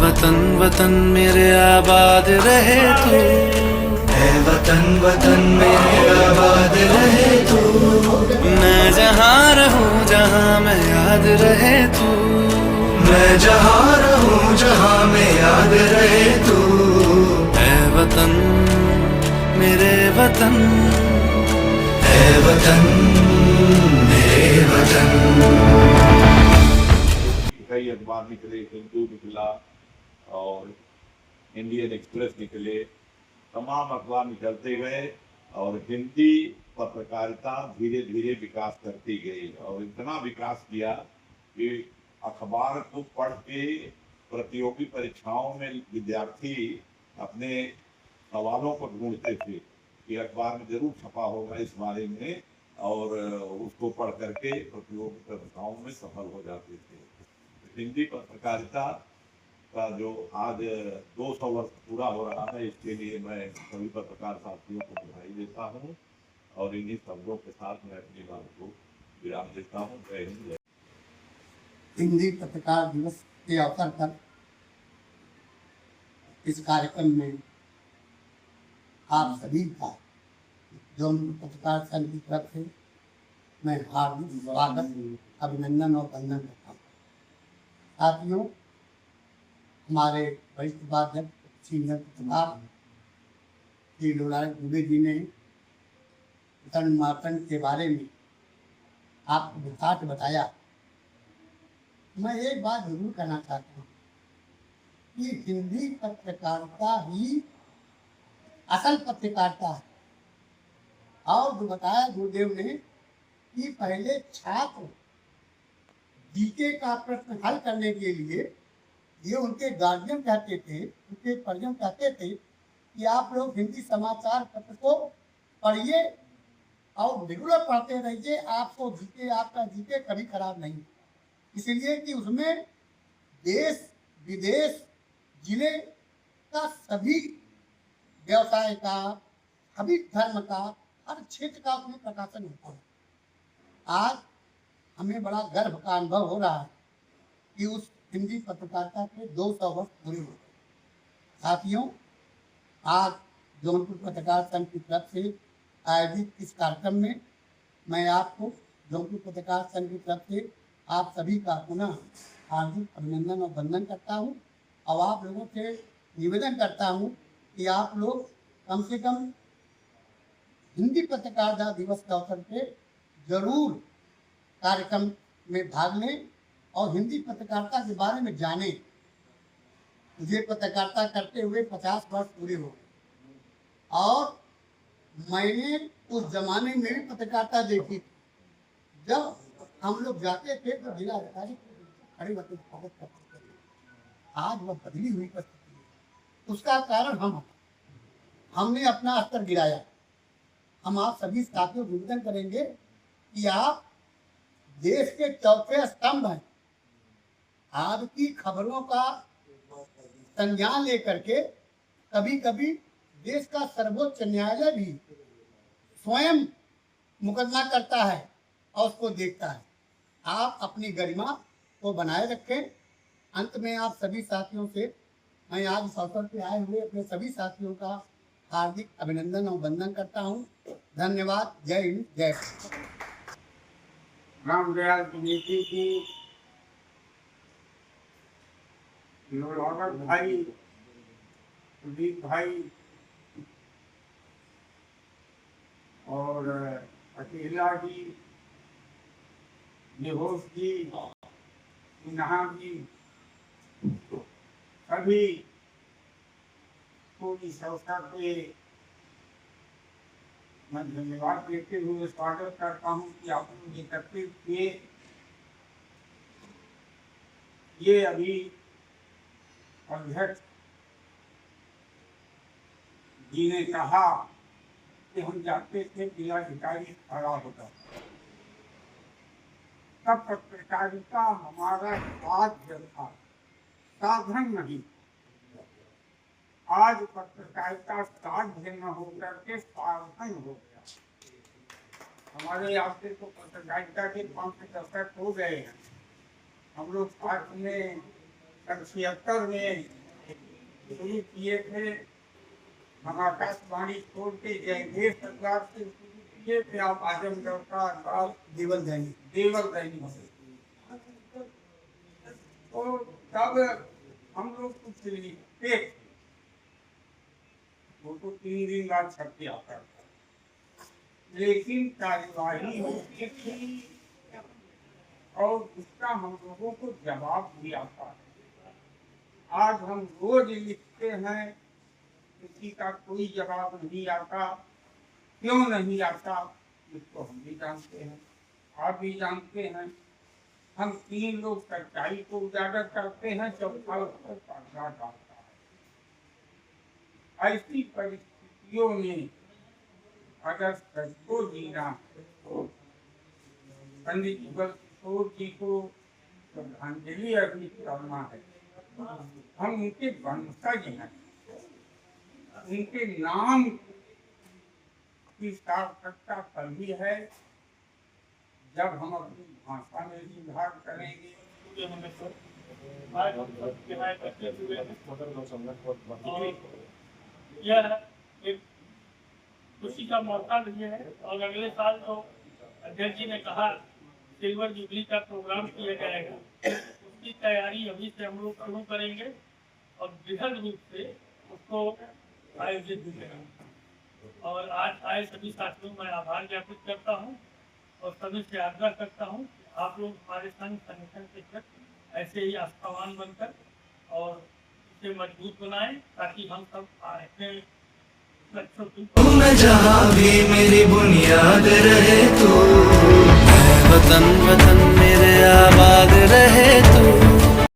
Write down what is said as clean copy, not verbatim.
वतन वतन मेरे आबाद रहे तू, है वतन वतन मेरे आबाद रहे तू। मैं जहाँ रहूँ जहाँ मैं याद रहे तू, मैं जहाँ रहूँ जहाँ मैं याद रहे तू। है वतन मेरे वतन, है वतन मेरे वतन। कई अखबार निकले, हिंदू निकला और इंडियन एक्सप्रेस निकले, तमाम अखबार निकलते गए और हिंदी पत्रकारिता धीरे धीरे विकास करती गई और इतना विकास किया कि अखबार को पढ़ के प्रतियोगी परीक्षाओं में विद्यार्थी अपने सवालों को ढूंढते थे कि अखबार में जरूर छपा होगा इस बारे में, और उसको पढ़ करके प्रतियोगी परीक्षाओं में सफल हो जाते थे। हिंदी पत्रकारिता का जो आज 200 वर्ष पूरा हो रहा है, इसके लिए मैं सभी पत्रकार साथियों को बधाई देता हूँ और इन्हीं शब्दों के साथ मैं अपनी बात को विराम देता हूँ। जय हिंद, जय। हिंदी पत्रकार दिवस के अवसर पर इस कार्यक्रम में आप सभी का जो पत्रकार संघ की तरफ से मैं हार्दिक स्वागत, अभिनंदन और वंदन करता हूँ। साथियों, हमारे वरिष्ठ उपाध्यक्ष सीनियर पत्रकार श्री लोलारक दुबे जी ने तन मातन के बारे में आपको विस्तार से बताया। मैं एक बात जरूर कहना चाहता हूँ कि हिंदी पत्रकारिता ही असल पत्रकारिता है। और जो बताया गुरुदेव ने कि पहले छात्र जीके का प्रश्न हल करने के लिए ये उनके गार्जियन कहते थे, उनके परिजन कहते थे कि आप लोग हिंदी समाचार पत्र को पढ़िए और रेगुलर पढ़ते रहिए, आपको जीके, आपका जीके कभी खराब नहीं। इसलिए कि उसमें देश विदेश जिले का सभी व्यवसाय का, सभी धर्म का, हर क्षेत्र का उसमें प्रकाशन होता है। आज हमें बड़ा गर्व का अनुभव हो रहा है कि उस हिंदी पत्रकारिता के 200 वर्ष पूरे हो गए। साथियों, आज जौनपुर पत्रकार संघ की तरफ से आयोजित इस कार्यक्रम में मैं आपको जौनपुर पत्रकार संघ की तरफ से आप सभी का पुनः हार्दिक अभिनंदन और वंदन करता हूँ और आप लोगों से निवेदन करता हूँ कि आप लोग कम से कम हिंदी पत्रकारिता दिवस के अवसर पे जरूर कार्यक्रम में भाग लें और हिंदी पत्रकारिता के बारे में जानें। मुझे पत्रकारिता करते हुए 50 वर्ष पूरे हो गए और मैंने उस जमाने में भी पत्रकारिता देखी। जब हम लोग जाते थे तो जिला अधिकारी खड़े होकर स्वागत करते थे। आज वह बदली हुई परिस्थिति है। उसका कारण हमने अपना स्तर गिराया। हम आप सभी साथियों को निवेदन करेंगे कि आप देश के चौथे स्तंभ हैं। आपकी खबरों का संज्ञान लेकर के कभी कभी देश का सर्वोच्च न्यायालय भी स्वयं मुकदमा करता है और उसको देखता है। आप अपनी गरिमा को बनाए रखें। अंत में आप सभी साथियों से मैं आज इस अवसर पे आए हुए अपने सभी साथियों का हार्दिक अभिनंदन और वंदन करता हूँ। धन्यवाद। जय हिंद, जय भारत। रामदयाल द्विवेदी जी, लोलारक भाई, प्रदीप भाई और अकेला जी, निहोश जी, सिन्हा जी, सभी को इस अवसर पे मैं धन्यवाद देते हुए स्वागत करता हूँ कि आप लोग एकत्रित किए। ये अभी अध्यक्ष जी ने कहा कि हम जाते थे जिलाधिकारी खड़ा होता, तब पत्रकारिता हमारा साध्य था, साधन नहीं। आज पत्रकारिता साध्य न होकर के साधन हो गया। हमारे यहाँ से तो पत्रकारिता के 5 दशक हो गए हैं। हम लोग साथ में सन 76 में शुरू किए थे। हम आकाशवाणी छोड़ के जयदेव सरकार से शुरू किए थे। आप आजमगढ़ का देवल दैनिक दैनिक तो तब हम लोग कुछ लिखते, वो तो 3 दिन बाद छप के आता था, लेकिन कार्यवाही होती थी और उसका हम लोगों को जवाब भी आता है। आज हम रोज लिखते हैं, किसी का कोई जवाब नहीं आता। क्यों नहीं आता इसको हम भी जानते हैं, आप भी जानते हैं। हम 3 लोग सच्चाई को उजागर करते हैं, चौथा उसको पर्दा डालता है। ऐसी परिस्थितियों में अगर सबको जीना तो पंडित जुगल किशोर जी को श्रद्धांजलि अर्पित करना है। हम उनके वंशज हैं, उनके नाम की सार्थकता तभी है जब हम अपनी भाषा में सुधार करेंगे। यह एक खुशी का मौका भी है और अगले साल तो अध्यक्ष जी ने कहा सिल्वर जुबली का प्रोग्राम किया जाएगा, उसकी तैयारी अभी से हम लोग शुरू करेंगे और बृहद रूप से उसको आयोजित भी करेंगे। और आज आए सभी साथियों में आभार ज्ञापित करता हूँ और सभी से आग्रह करता हूँ आप लोग हमारे संघ संगठन के प्रति ऐसे ही आस्थावान बनकर और इसे मजबूत बनाएं ताकि हम सब अपने लक्ष्यों की मैं जहाँ भी मेरी बुनियाद रहे तू, वतन वतन मेरे आबाद रहे तू।